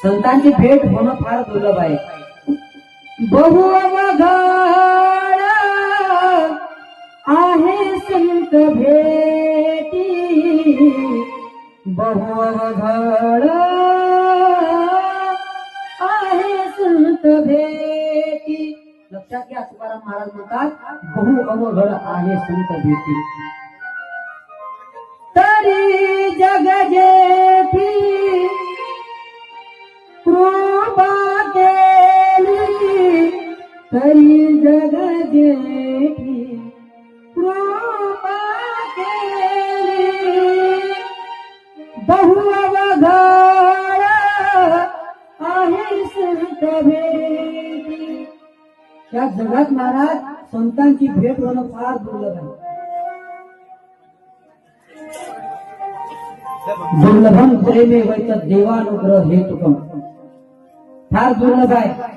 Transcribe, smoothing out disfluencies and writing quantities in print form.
संतांची भेट होणं फार दुर्लभ आहे. बहु अवघड आहे संत भेटी, बहु अवघड आहे संत भेटी. लक्षात घ्या, तुकाराम महाराज म्हणतात बहु अवघड आहे संत भेटी. तरी जग जेठी कृपा केली, तरी जग जेठी कृपा केली. बहु अवघड आहे संत भेटी. या जगात महाराज संतांची भेट होणं फार दुर्लभ आहे. दुर्लभम प्रेमे वैत देवानुग्रह हेतुकम. फार दुर्लभ आहे.